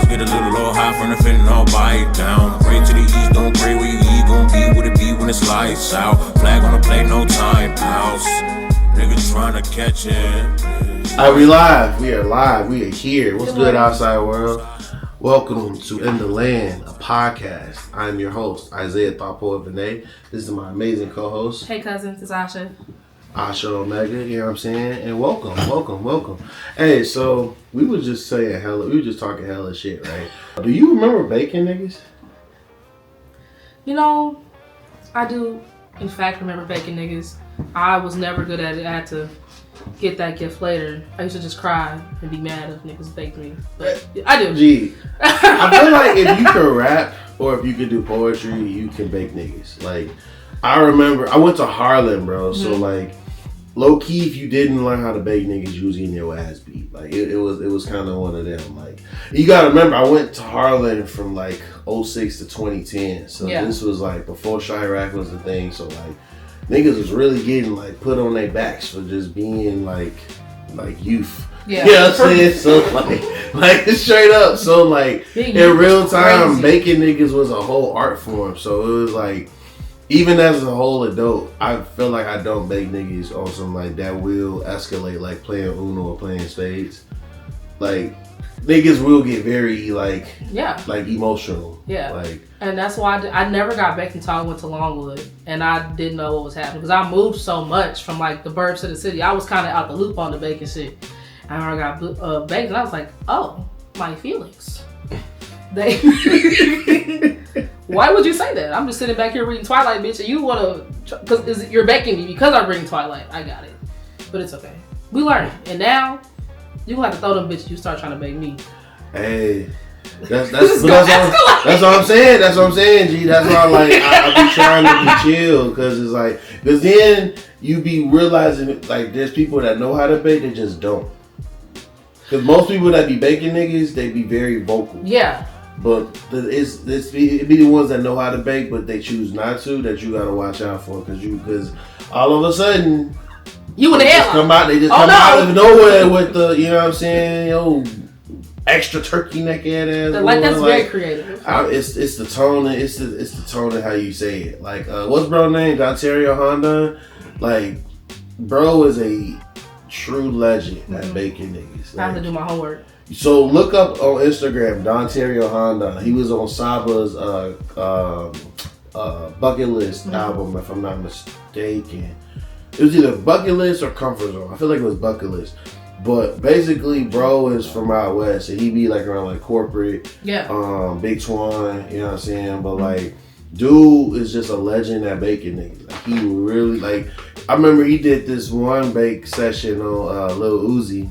get a little high from the fentanyl, bite down. Pray to the east, don't pray where you eat. Gon' be what it be when it's lights out. Flag on the plate, no time outs. Niggas trying to catch it. Alright, we live. We are live. We are here. What's good, outside world? Welcome to In the Land, a podcast. I'm your host, Isaiah Thought Poet Benet. This is my amazing co-host. Hey cousins, it's Asha. Asha Omega, you know what I'm saying? And welcome. Hey, so we were just talking hella shit, right? Do you remember bacon niggas? You know, I do in fact remember bacon niggas. I was never good at it. I had to get that gift later. I used to just cry and be mad if niggas baked me. But I do. Gee, I feel like if you can rap or if you can do poetry, you can bake niggas. Like, I remember I went to Harlem, bro. So like, low key, if you didn't learn how to bake niggas, you was getting your ass beat. Like it was kind of one of them. Like, you gotta remember, I went to Harlem from like 06 to 2010. So this was like before Chirac was the thing. So like, niggas was really getting like put on their backs for just being like youth. Yeah, you know what I'm saying? So like straight up. So like in real time, baking niggas was a whole art form. So it was like, even as a whole adult, I feel like I don't bake niggas on some like that will escalate, like playing Uno or playing spades. Like, niggas will get very like emotional. Yeah. Like, and that's why I never got baked until I went to Longwood, and I didn't know what was happening because I moved so much from like the burbs to the city. I was kind of out the loop on the baking shit. And I got baked, and I was like, oh, my feelings. Why would you say that? I'm just sitting back here reading Twilight, bitch, and you wanna, because you're baking me because I'm reading Twilight. I got it, but it's okay. We learned, and now you gonna have to throw them bitches. You start trying to bake me. Hey, that's what I'm saying. That's what I'm saying, G. That's why I be trying to be chill, because it's like, because then you be realizing like there's people that know how to bake, they just don't. Because most people that be baking niggas, they be very vocal. Yeah. But it be the ones that know how to bake, but they choose not to, that you gotta watch out for, because all of a sudden you in the headline. They just come out of nowhere with the, you know what I'm saying, extra turkey neck ass. Like, that's very creative. It's the tone, it's the tone of how you say it. Like, what's bro name? Ontario Honda. Like, bro is a true legend at baking niggas. I have to do my homework. So look up on Instagram, Dontario Honda. He was on Saba's Bucket List album, if I'm not mistaken. It was either Bucket List or Comfort Zone. I feel like it was Bucket List. But basically, bro is from out west, and he be like around like corporate, Big Swan, you know what I'm saying? But like, dude is just a legend at baking niggas. Like, he really, like, I remember he did this one bake session on Lil Uzi.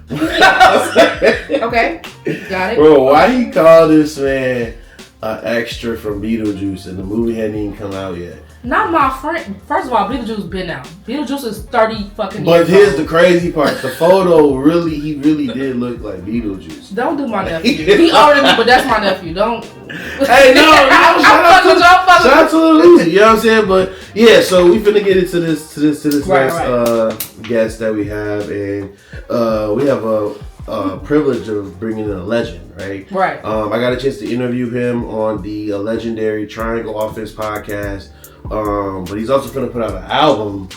Okay, got it. Bro, why he call this man an extra from Beetlejuice and the movie hadn't even come out yet? Not my friend. First of all, Beetlejuice been out. Beetlejuice is 30 fucking years But here's the crazy part. The photo he really did look like Beetlejuice. Don't do my nephew. He older than me, but that's my nephew. Don't. Hey, no, shout out to Lil Uzi, you know what I'm saying? But yeah, so we finna get into this next guest that we have, and we have a privilege of bringing in a legend, right? Right. I got a chance to interview him on the legendary Triangle Offense podcast. But he's also gonna put out an album.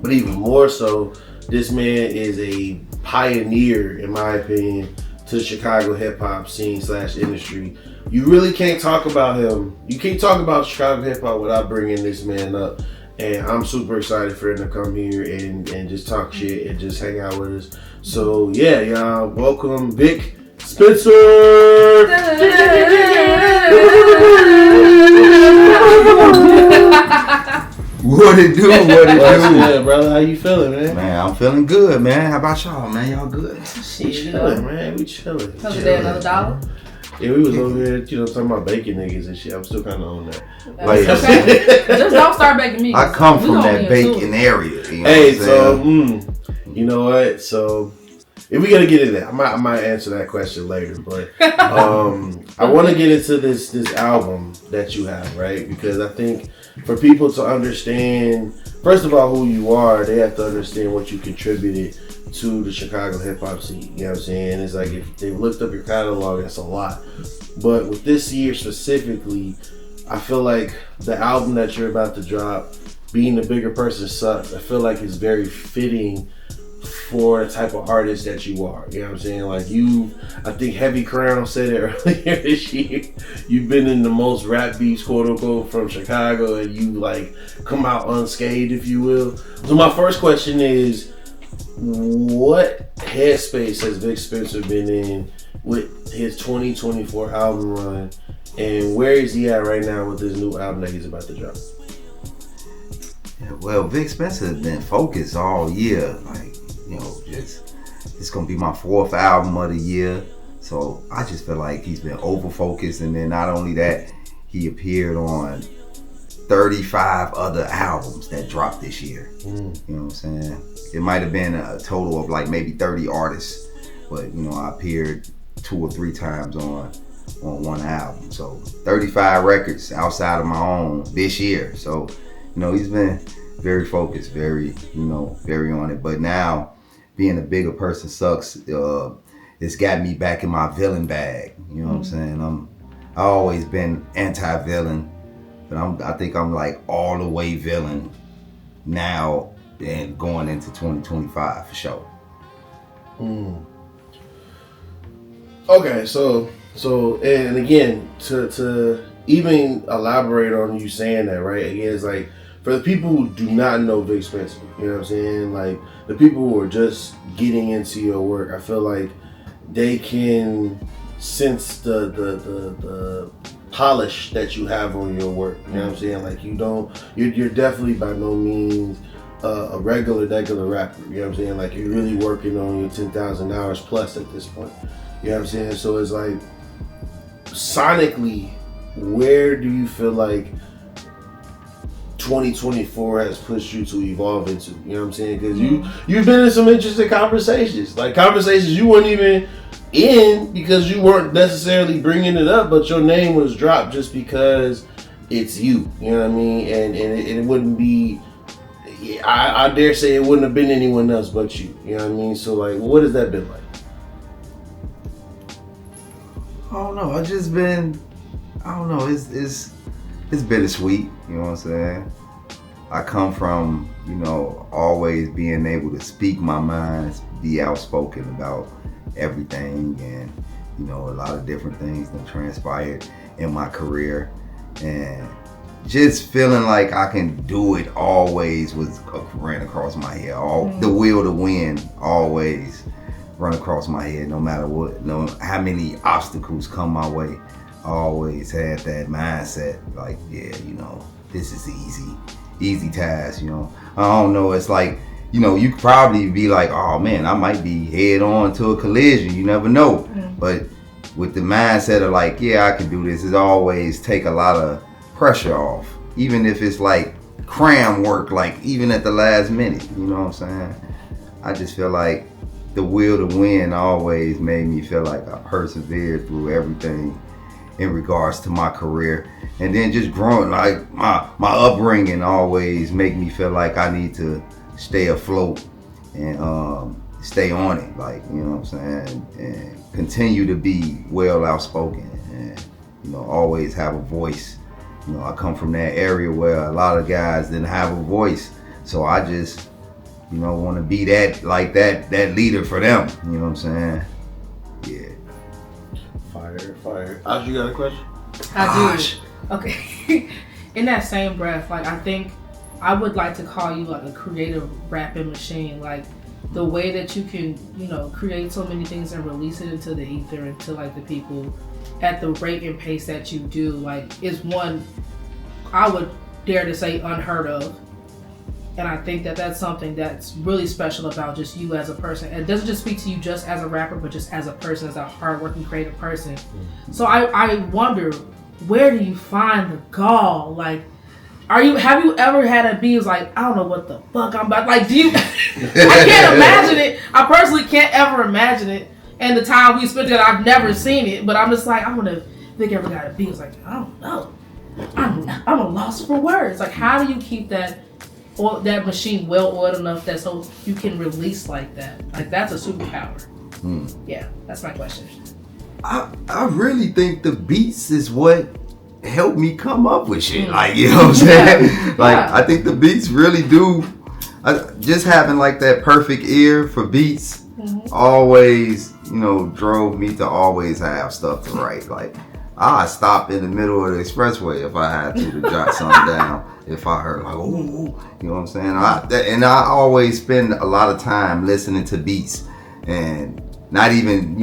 But even more so, this man is a pioneer, in my opinion, to the Chicago hip hop scene / industry. You really can't talk about him. You can't talk about Chicago hip hop without bringing this man up. And I'm super excited for him to come here and just talk shit and just hang out with us. So yeah, y'all, welcome Vic Spencer. What it do? Good, brother? How you feeling, man? Man, I'm feeling good, man. How about y'all, man? Y'all good? We chilling, man. We chilling. Another day, another dollar. Yeah, we was over here, talking about baking niggas and shit. I'm still kind of on that. Like, okay. Just don't start baking me. I come from that baking area. You know hey, so you know what? So if we gotta get into that, I might answer that question later. But I want to get into this album that you have, right? Because I think for people to understand, first of all, who you are, they have to understand what you contributed to the Chicago hip hop scene. You know what I'm saying? It's like if they looked up your catalog, that's a lot. But with this year specifically, I feel like the album that you're about to drop, Being the Bigger Person Sucks, I feel like it's very fitting for the type of artist that you are. You know what I'm saying? Like I think Heavy Crown said it earlier this year, you've been in the most rap beats, quote unquote, from Chicago, and you like come out unscathed, if you will. So my first question is, what headspace has Vic Spencer been in with his 2024 album run, and where is he at right now with this new album that he's about to drop? Yeah, well, Vic Spencer has been focused all year. Like, it's gonna be my 4th album of the year. So I just feel like he's been over focused, and then not only that, he appeared on 35 other albums that dropped this year. You know what I'm saying? It might have been a total of like maybe 30 artists, but I appeared 2 or 3 times on one album. So 35 records outside of my own this year. So he's been very focused, very very on it. But now, Being a Bigger Person Sucks. It's got me back in my villain bag. You know what I'm saying? I always been anti-villain, but I think I'm like all the way villain now and going into 2025 for sure. Okay, so and again, to even elaborate on you saying that, right? Again, it's like, for the people who do not know Vic Spencer, you know what I'm saying? Like, the people who are just getting into your work, I feel like they can sense the polish that you have on your work. You know what I'm saying? Like, you're definitely by no means a regular rapper. You know what I'm saying? Like, you're really working on your 10,000 hours plus at this point. You know what I'm saying? So it's like, sonically, where do you feel like 2024 has pushed you to evolve into? You know what I'm saying? Because you've been in some interesting conversations, like conversations you weren't even in because you weren't necessarily bringing it up, but your name was dropped just because it's you. You know what I mean? And it wouldn't be, I dare say it wouldn't have been anyone else but you. You know what I mean? So like, what has that been like? I don't know. It's bittersweet. You know what I'm saying? I come from, always being able to speak my mind, be outspoken about everything, and, a lot of different things that transpired in my career. And just feeling like I can do it always ran across my head. The will to win always run across my head, no matter what, how many obstacles come my way. I always had that mindset, like, this is easy task. I don't know, it's like, you could probably be like, oh man, I might be head on to a collision, you never know. But with the mindset of like, yeah, I can do this, it always take a lot of pressure off, even if it's like cram work, like even at the last minute. You know what I'm saying? I just feel like the will to win always made me feel like I persevered through everything in regards to my career. And then just growing, like my upbringing always make me feel like I need to stay afloat and stay on it, like, you know what I'm saying, and continue to be well outspoken and, always have a voice. I come from that area where a lot of guys didn't have a voice, so I just, want to be that leader for them. You know what I'm saying? Yeah. Fire. Ash, you got a question? I do. Okay. In that same breath, like, I think I would like to call you like a creative rapping machine. Like, the way that you can, create so many things and release it into the ether, into like the people at the rate and pace that you do, like, is one, I would dare to say, unheard of. And I think that that's something that's really special about just you as a person. It doesn't just speak to you just as a rapper, but just as a person, as a hardworking, creative person. So I wonder, where do you find the gall? Like, have you ever had a beat like, I don't know what the fuck I'm about? Like, do you? I can't imagine it. I personally can't ever imagine it. And the time we spent together, I've never seen it. But I'm just like, I wonder if Vic ever got a beat. It's like, I don't know. I'm a loss for words. Like, how do you keep that or that machine well oiled enough that so you can release like that. Like that's a superpower. Yeah, that's my question. I really think the beats is what helped me come up with shit. Like, you know what I'm saying? I think the beats really do. Just having like that perfect ear for beats always, drove me to always have stuff to write. Like, I stop in the middle of the expressway if I had to jot something down. If I heard like, ooh, you know what I'm saying? I always spend a lot of time listening to beats, and not even,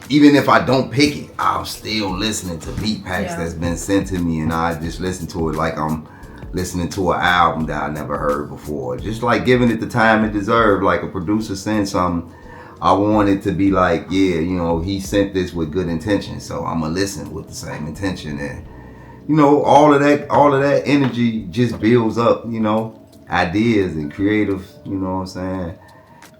even if I don't pick it, I'm still listening to beat packs that's been sent to me, and I just listen to it like I'm listening to an album that I never heard before. Just like giving it the time it deserved. Like a producer sent something, I want it to be like, he sent this with good intention, so I'm gonna listen with the same intention. And all of that energy just builds up, ideas and creative, you know what I'm saying?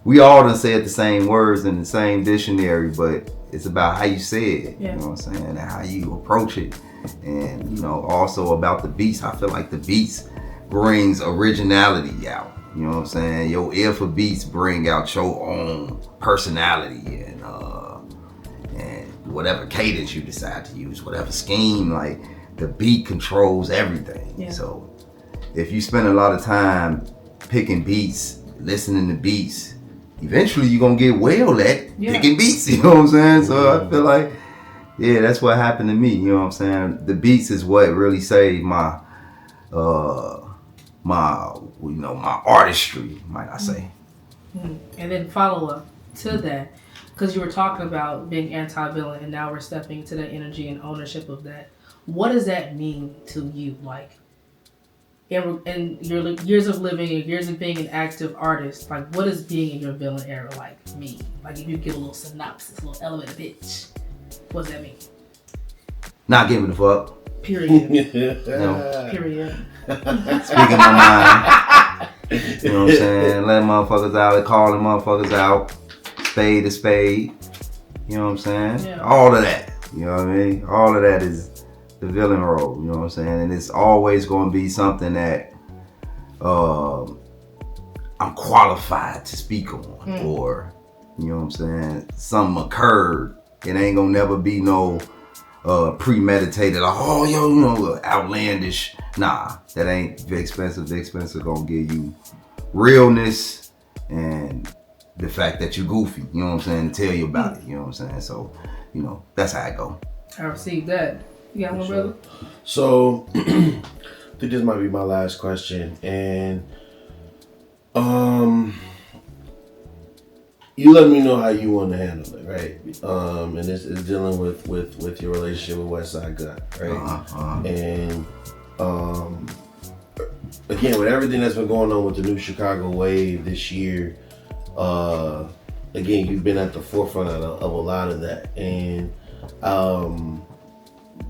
We all done said the same words in the same dictionary, but it's about how you say it, you know what I'm saying, and how you approach it. And, also about the beats. I feel like the beats brings originality out. You know what I'm saying? Your ear for beats bring out your own personality and whatever cadence you decide to use, whatever scheme, like the beat controls everything. Yeah. So if you spend a lot of time picking beats, listening to beats, eventually you're gonna get well at picking beats, you know what I'm saying? So I feel like, that's what happened to me, you know what I'm saying? The beats is what really saved my my artistry, might I say. And then follow up to that, because you were talking about being anti-villain, and now we're stepping into that energy and ownership of that. What does that mean to you? Like, in your years of living and years of being an active artist, like, what is being in your villain era like mean? Like, if you get a little synopsis, a little elevator pitch, what does that mean? Not giving a fuck. Period. No. Period. Speaking my mind. You know what I'm saying? Letting motherfuckers out, calling motherfuckers out. Spade to spade. You know what I'm saying? Yeah. All of that. You know what I mean? All of that is the villain role. You know what I'm saying? And it's always going to be something that I'm qualified to speak on. Or, you know what I'm saying? Something occurred. It ain't going to never be no premeditated, like, outlandish. Nah, that ain't Vic Spencer. Vic Spencer gonna give you realness and the fact that you goofy, you know what I'm saying, to tell you about it, you know what I'm saying? So, that's how I go. I received that. You got one, brother? So, I think this might be my last question, and you let me know how you want to handle it, right? And this is dealing with your relationship with Westside Gun, right? And again, with everything that's been going on with the new Chicago wave this year, again, you've been at the forefront of a lot of that. And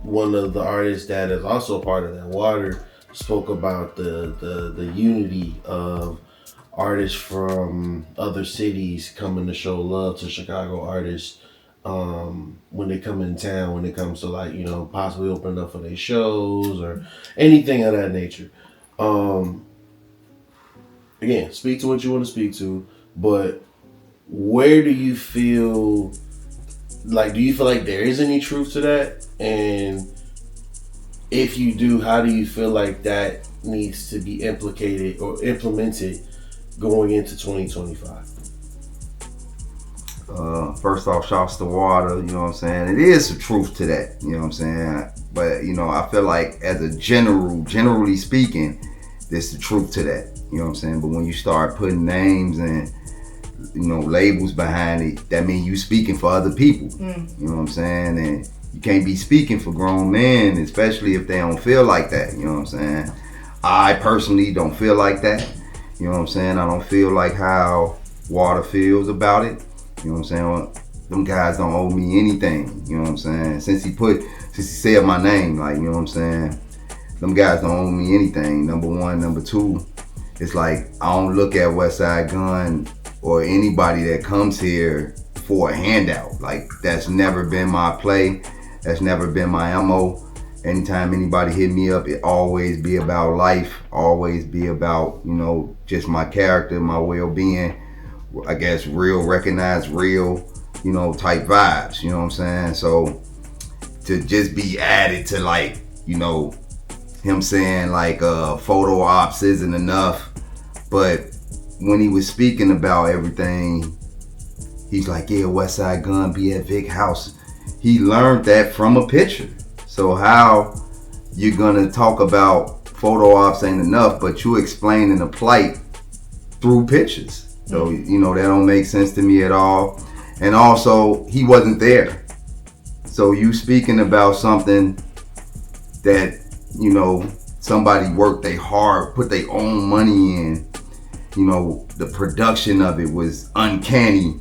one of the artists that is also part of that water spoke about the unity of artists from other cities coming to show love to Chicago artists when they come in town, when it comes to, like, possibly opening up for their shows or anything of that nature. Again, speak to what you want to speak to, but where do you feel like there is any truth to that? And if you do, how do you feel like that needs to be implicated or implemented going into 2025? First off, shouts to Water, you know what I'm saying? It is some truth to that, you know what I'm saying? But, I feel like as a generally speaking, there's the truth to that, you know what I'm saying? But when you start putting names and, labels behind it, that means you speaking for other people, you know what I'm saying? And you can't be speaking for grown men, especially if they don't feel like that, you know what I'm saying? I personally don't feel like that. You know what I'm saying? I don't feel like how Water feels about it. You know what I'm saying? Them guys don't owe me anything. You know what I'm saying? Since he said my name, like, you know what I'm saying? Them guys don't owe me anything. Number one. Number two, it's like I don't look at Westside Gun or anybody that comes here for a handout. Like, that's never been my play. That's never been my MO. anytime anybody hit me up, it always be about life, always be about, you know, just my character, my well-being, I guess real, recognized real, you know, type vibes, you know what I'm saying? So to just be added to like, you know, him saying like photo ops isn't enough, but when he was speaking about everything, he's like, yeah, Westside Gun be at Vic house. He learned that from a picture. So how you're gonna talk about photo ops ain't enough, but you explaining the plight through pictures. So, you know, that don't make sense to me at all. And also, he wasn't there. So you speaking about something that, you know, somebody worked they hard, put their own money in, you know, the production of it was uncanny,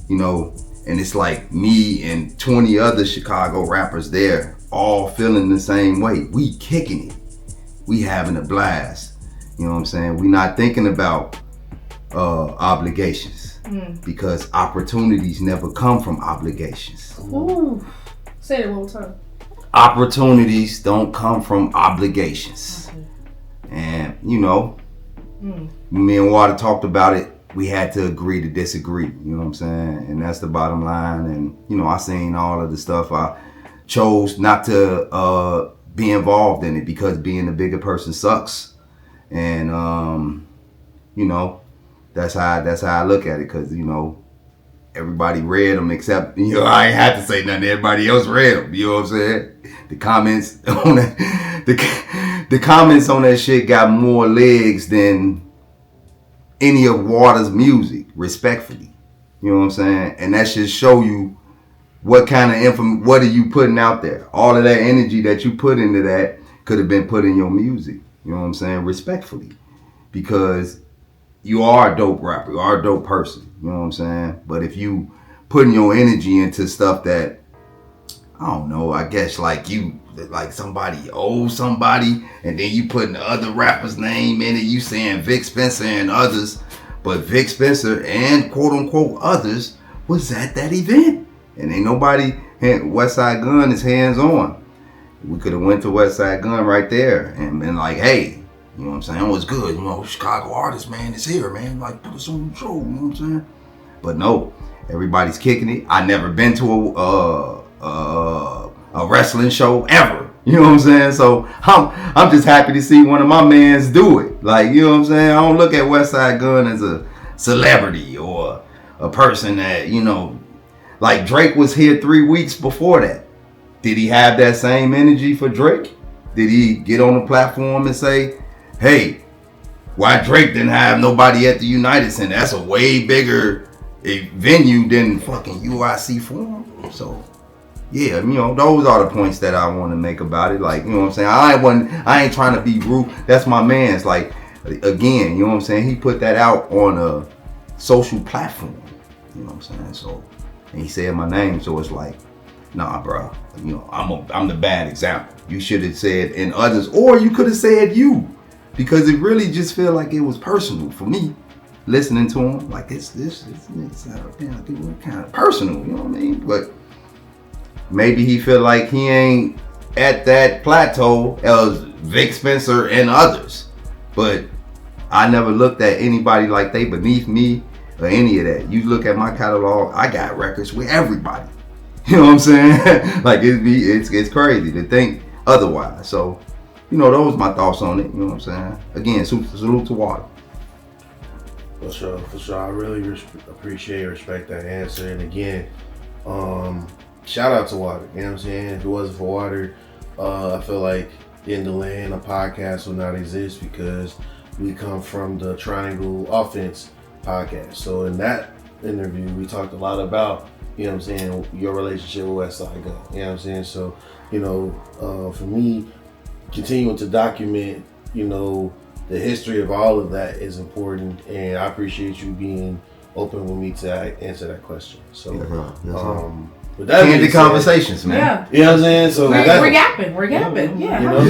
you know, and it's like me and 20 other Chicago rappers there, all feeling the same way. We kicking it. We having a blast. You know what I'm saying? We not thinking about obligations because opportunities never come from obligations. Ooh. Say it one more time. Opportunities don't come from obligations. Okay. And, you know, me and Water talked about it. We had to agree to disagree. You know what I'm saying? And that's the bottom line. And, you know, I seen all of the stuff. I chose not to be involved in it because being a bigger person sucks. And, you know, that's how I look at it. Because, you know, everybody read them except, you know, I ain't had to say nothing. Everybody else read them. You know what I'm saying? The comments on that, the comments on that shit got more legs than any of Water's music, respectfully. You know what I'm saying? And that should show you what kind of what are you putting out there. All of that energy that you put into that could have been put in your music. You know what I'm saying? Respectfully. Because you are a dope rapper. You are a dope person. You know what I'm saying? But if you putting your energy into stuff that, I don't know, I guess like somebody owes somebody, and then you putting the other rapper's name in it, you saying Vic Spencer and others, but Vic Spencer and quote unquote others was at that event. And ain't nobody, Westside Gun is hands on. We could have went to Westside Gun right there and been like, hey, you know what I'm saying? It was good. You know, Chicago artist, man, is here, man. Like, put us on the show, you know what I'm saying? But no, everybody's kicking it. I never been to a wrestling show ever. You know what I'm saying? So I'm just happy to see one of my mans do it. Like, you know what I'm saying? I don't look at Westside Gun as a celebrity or a person that, you know, like Drake was here 3 weeks before that. Did he have that same energy for Drake? Did he get on the platform and say, hey, why Drake didn't have nobody at the United Center? That's a way bigger venue than fucking UIC Forum. So, yeah, you know, those are the points that I want to make about it. Like, you know what I'm saying? I ain't trying to be rude. That's my man's. Like, again, you know what I'm saying? He put that out on a social platform. You know what I'm saying? So, and he said my name, so it's like, nah, bro. You know, I'm the bad example. You should have said in others, or you could have said you. Because it really just felt like it was personal for me, listening to him. Like it's kind of personal, you know what I mean? But maybe he feel like he ain't at that plateau as Vic Spencer and others. But I never looked at anybody like they beneath me or any of that. You look at my catalog, I got records with everybody. You know what I'm saying? Like it's crazy to think otherwise. So, you know, those are my thoughts on it. You know what I'm saying? Again, salute to Water. For sure. I really appreciate and respect that answer. And again, shout out to Water. You know what I'm saying? If it wasn't for Water, I feel like In the Land, a podcast would not exist because we come from the Triangle Offense podcast. So in that interview, we talked a lot about, you know what I'm saying, your relationship with Westside Gun. You know what I'm saying? So, you know, for me, continuing to document, you know, the history of all of that is important, and I appreciate you being open with me to answer that question. So, with that candid conversations, man. Yeah. You know what I'm saying? So we're yapping. Yeah. You know?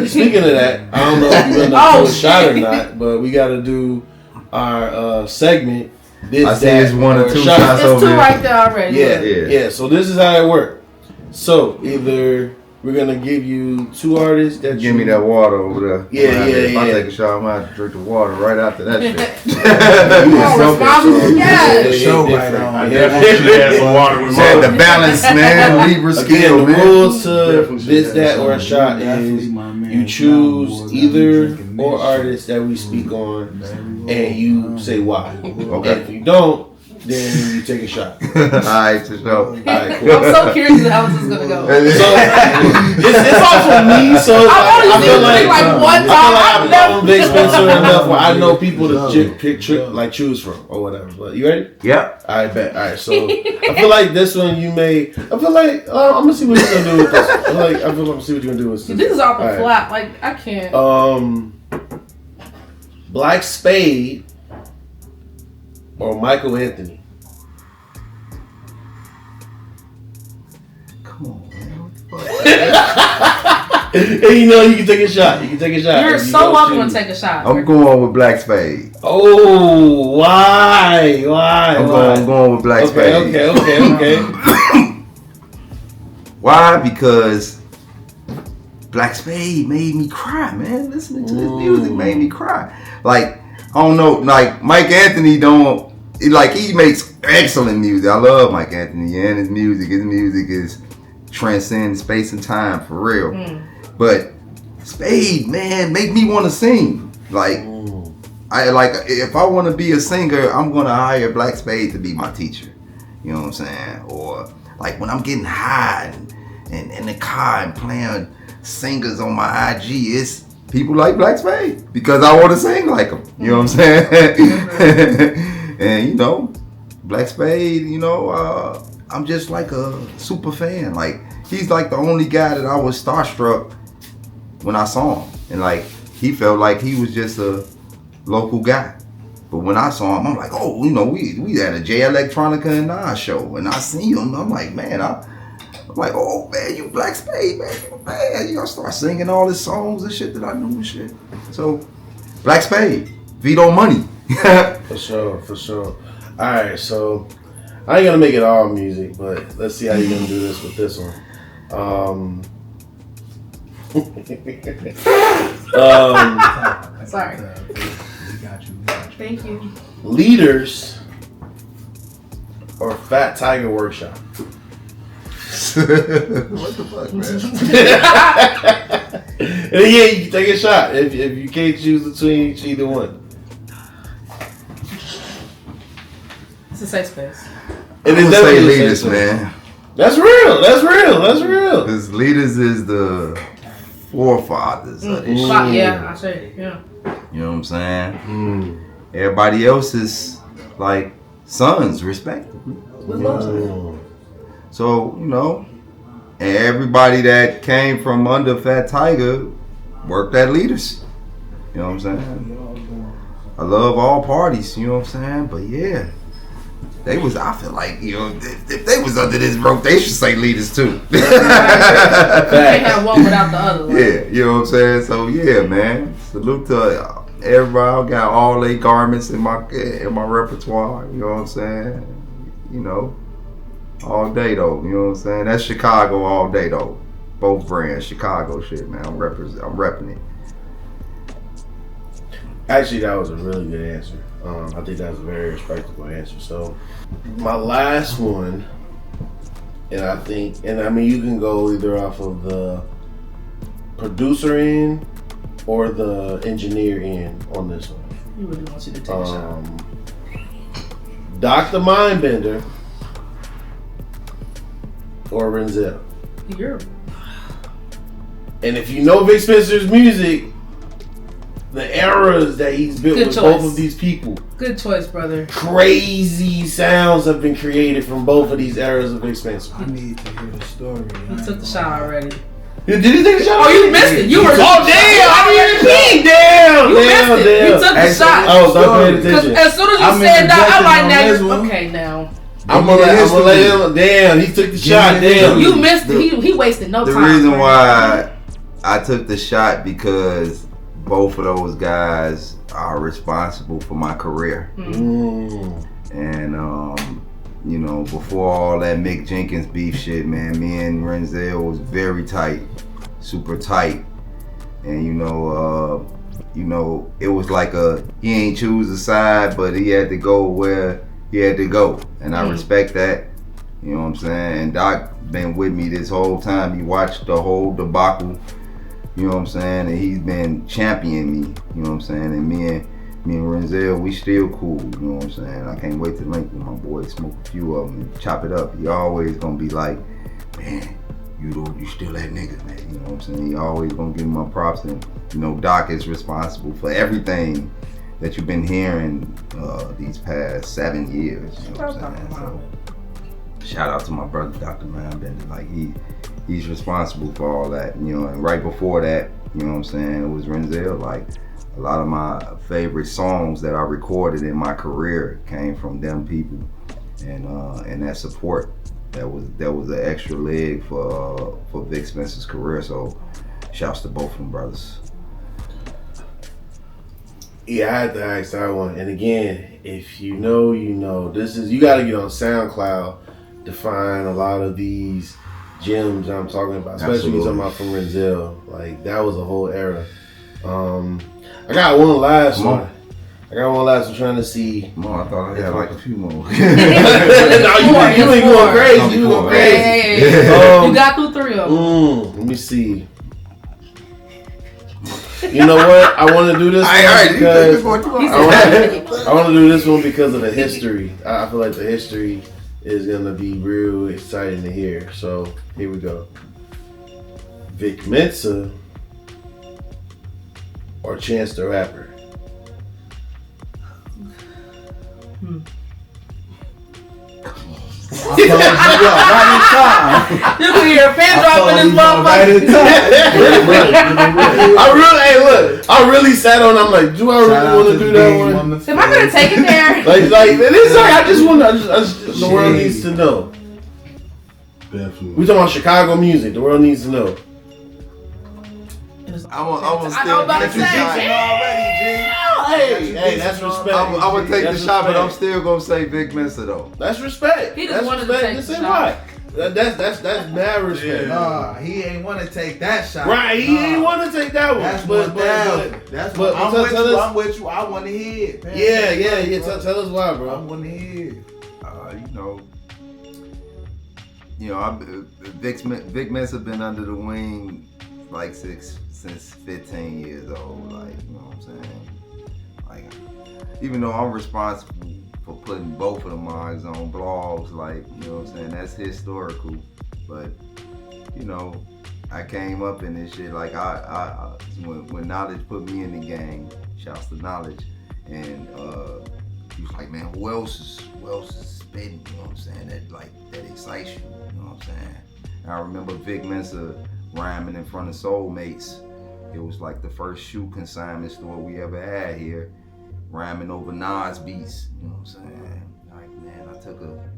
Speaking of that, I don't know if you're gonna do a shot or not, but we got to do our segment. I see it's one or two shots over there. There's two there. right there already. Yeah. So this is how it works. So either we're gonna give you 2 artists that Give me that water over there. Yeah. If I take a shot, I'm gonna have to drink the water right after that shit. Yes. Show right on. I definitely had some water with Said the balance, man. Libra Again, skill, the man. rules to this, that, or a shot is you choose either or artist that we speak on, and you say why. Okay. And if you don't, then you take a shot. Alright, for sure. Alright, cool. I'm so curious how this is gonna go. So it's all for me. So it's I've only seen like it like one I time. feel like I've I've never. known Vic Spencer enough where I know people to pick, choose from or whatever. But you ready? Yep. I bet. All right. So I feel like this one you may. I feel like I'm gonna see what you're gonna do with this one. I feel like I'm gonna see what you're gonna do with this. This is off the All right. flat. Like I can't. Black Spade or Michael Anthony. Come on, man. And you know you can take a shot. You can take a shot. You're If you so don't welcome choose. to take a shot. I'm going with Black Spade. Oh, why? Why? I'm going with Black Spade. Okay. Why? Because Black Spade made me cry, man. Listening to this music made me cry. Like, I don't know, like Mike Anthony he makes excellent music. I love Mike Anthony and his music. His music is transcends space and time for real. But Spade, man, make me want to sing. Like, if I want to be a singer, I'm gonna hire Black Spade to be my teacher. You know what I'm saying? Or like when I'm getting high and in the car and playing singers on my IG, it's people like Black Spade because I want to sing like them. You know what I'm saying? And you know, Black Spade, you know, I'm just like a super fan. Like, he's like the only guy that I was starstruck when I saw him. And like, he felt like he was just a local guy. But when I saw him, I'm like, oh, you know, we had a J Electronica and Nas show. And I seen him, I'm like, man, I'm like, oh man, you Black Spade, man, you gotta start singing all his songs and shit that I knew and shit. So, Black Spade, Vito Money. For sure. Alright, so I ain't gonna make it all music, but let's see how you're gonna do this with this one. Sorry. Thank you. Leaders or Fat Tiger Workshop? What the fuck, man? And then, yeah, you can take a shot if you can't choose between either one. It's a safe space. And I'm it's gonna say definitely a Leaders, safe space. man. That's real. Because Leaders is the forefathers of this shit. Yeah, I say yeah. You know what I'm saying? Everybody else is like sons, respectively. So, you know, and everybody that came from under Fat Tiger worked at Leaders. You know what I'm saying? I love all parties, you know what I'm saying? But yeah, I feel like, you know, if they was under this rope, they should say Leaders too. You can't have one without the other. Right? Yeah, you know what I'm saying? So yeah, man. Salute to everybody. I got all their garments in my repertoire, you know what I'm saying? You know. All day though, you know what I'm saying? That's Chicago all day though. Both brands, Chicago shit, man. I'm repping it. Actually, that was a really good answer. I think that was a very respectable answer. So, my last one, and I mean, you can go either off of the producer end or the engineer end on this one. He really wants you to take a shot. Dr. Mindbender or Renzel. And if you know Vic Spencer's music, the eras that he's built Good with choice. both of these people, Good choice, brother. crazy sounds have been created from both of these eras of Vic Spencer. I need to hear the story. He took the shot already. Did he take a shot? Oh, you missed it. You were. Oh, damn! I didn't even Damn! You missed it. You took the shot. Oh, don't pay Because attention. as soon as you I'm said that, I'm like, now interjecting on you're this okay now. I'm gonna let him. Damn, he took the shot. me the Damn. You missed it. He wasted no The time. reason why I took the shot because both of those guys are responsible for my career. Mm. And you know, before all that Mick Jenkins beef shit, man, me and Renzel was very tight, super tight. And you know, it was like he ain't choose a side, but he had to go where he had to go. And I respect that. You know what I'm saying? And Doc been with me this whole time. He watched the whole debacle. You know what I'm saying? And he's been championing me. You know what I'm saying? And me and Renzel, we still cool. You know what I'm saying? I can't wait to link with my boy, smoke a few of them and chop it up. He always gonna be like, man, you still that nigga, man. You know what I'm saying? He always gonna give me my props. And you know, Doc is responsible for everything that you've been hearing these past 7 years. You know what I'm saying? So, shout out to my brother, Dr. Mindbender. Like he's responsible for all that, you know. And right before that, you know what I'm saying, it was Renzel. Like a lot of my favorite songs that I recorded in my career came from them people, and that support. That was an extra leg for Vic Spencer's career. So shouts to both of them brothers. Yeah, I had to ask that one. And again, if you know, you know. This is, you got to get on SoundCloud to find a lot of these gems I'm talking about, especially when you're talking about from Renzel. Like, that was a whole era. I got one last one. Trying to see. No, I thought I had like a few more. No, you ain't going crazy. You going crazy. Hey, you got through 3 of them. Let me see. You know what? I want to do this one because I want to do this one because of the history. I feel like the history is gonna be real exciting to hear. So here we go. Vic Mensa or Chance the Rapper? I told you right in time. You can hear a pin drop in this Right in motherfucker. I really sat on. I'm like, do I really want to do that one? Am I gonna take it there? Like it is like I just the world needs to know. Definitely. We talking about Chicago music. The world needs to know. I'm gonna I know about to still say, Hey, that's respect. I'm gonna take the That's shot, but I'm respect. still gonna say Vic Mensa though. That's respect. He just That's wanted to respect. take This the ain't shot. why. That's mad respect. Nah, he ain't want to take that shot. Right, he ain't want to take that one. That's but That's but what I'm tell with us- you. I'm with you. I want to hear it. Man. Yeah. Tell us why, I bro. want to hear it. Vic Mensa been under the wing like since 15 years old. Like, you know what I'm saying? Like, even though I'm responsible for putting both of the mugs on blogs, like, you know what I'm saying? That's historical. But, you know, I came up in this shit. Like, when Knowledge put me in the game, shouts to Knowledge, and he was like, man, who else is spitting? You know what I'm saying? That excites you. You know what I'm saying? And I remember Vic Mensa rhyming in front of Soulmates. It was like the first shoe consignment store we ever had here, rhyming over Nas beats. You know what I'm saying? Like, man, I took a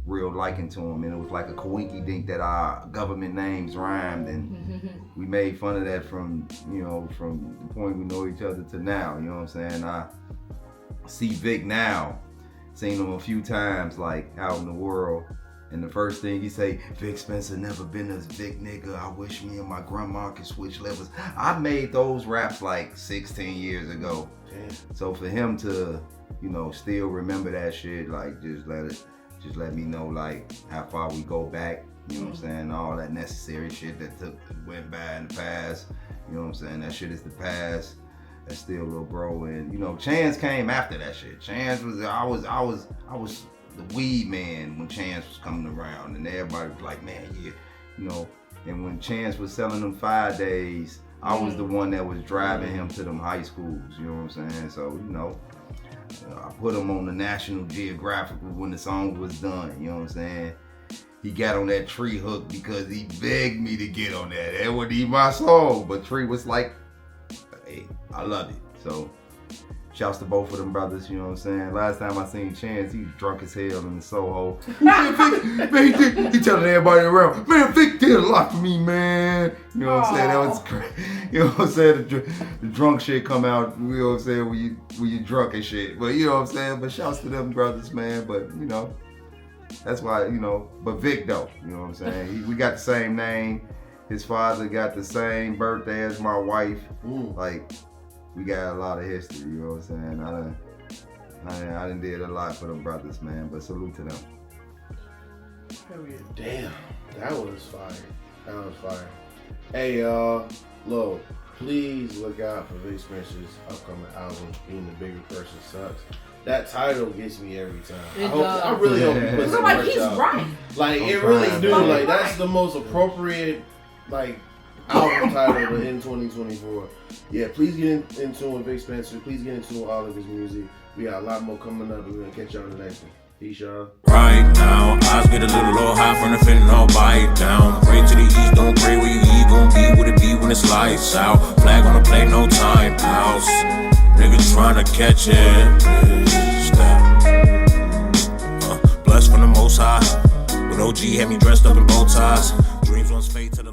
real liking to him, and it was like a coinky dink that our government names rhymed, and we made fun of that from the point we know each other to now. You know what I'm saying? I see Vic now, seen him a few times, like out in the world. And the first thing he say, Vic Spencer never been as Vic nigga. I wish me and my grandma could switch levels. I made those raps like 16 years ago. Damn. So for him to, you know, still remember that shit, like just let me know like how far we go back. You know what I'm saying? All that necessary shit that went by in the past. You know what I'm saying? That shit is the past. That's still little bro. And you know, Chance came after that shit. Chance was I was the weed man when Chance was coming around, and everybody was like, man, yeah, you know. And when Chance was selling them 5 days, I was the one that was driving him to them high schools. You know what I'm saying? So I put him on the National Geographic when the song was done. You know what I'm saying? He got on that Tree hook because he begged me to get on that. That wasn't even my song, but Tree was like, hey, I love it. So shouts to both of them brothers, you know what I'm saying? Last time I seen Chance, he was drunk as hell in the Soho. Man, Vic, he telling everybody around, man, Vic did a lot for me, man. You know what I'm saying? That was crazy. You know what I'm saying? The drunk shit come out, you know what I'm saying, when you drunk and shit. But you know what I'm saying? But shouts to them brothers, man. But, you know, That's why, you know, but Vic though, you know what I'm saying? We got the same name. His father got the same birthday as my wife. Like, we got a lot of history, you know what I'm saying? I done did a lot for them brothers, man, but salute to them. Damn, that was fire. That was fire. Hey, y'all, look, please look out for Vic Spencer's upcoming album, Being the Bigger Person Sucks. That title gets me every time. I really hope he puts I'm it like, he's right. Like, it really do. Like, that's the most appropriate, like, album title in 2024. Yeah, please get in tune with Vic Spencer. Please get in tune with all of his music. We got a lot more coming up. We're going to catch y'all in the next one. Peace, y'all. Right now, eyes get a little high from the fentanyl, bite down. Pray to the east, don't pray where you eat. Gon' be what it be when it's lights out. Flag on the plate, no time house. Niggas tryna catch it. Blessed from the most high. When OG had me dressed up in bow ties. Dreams once fade to the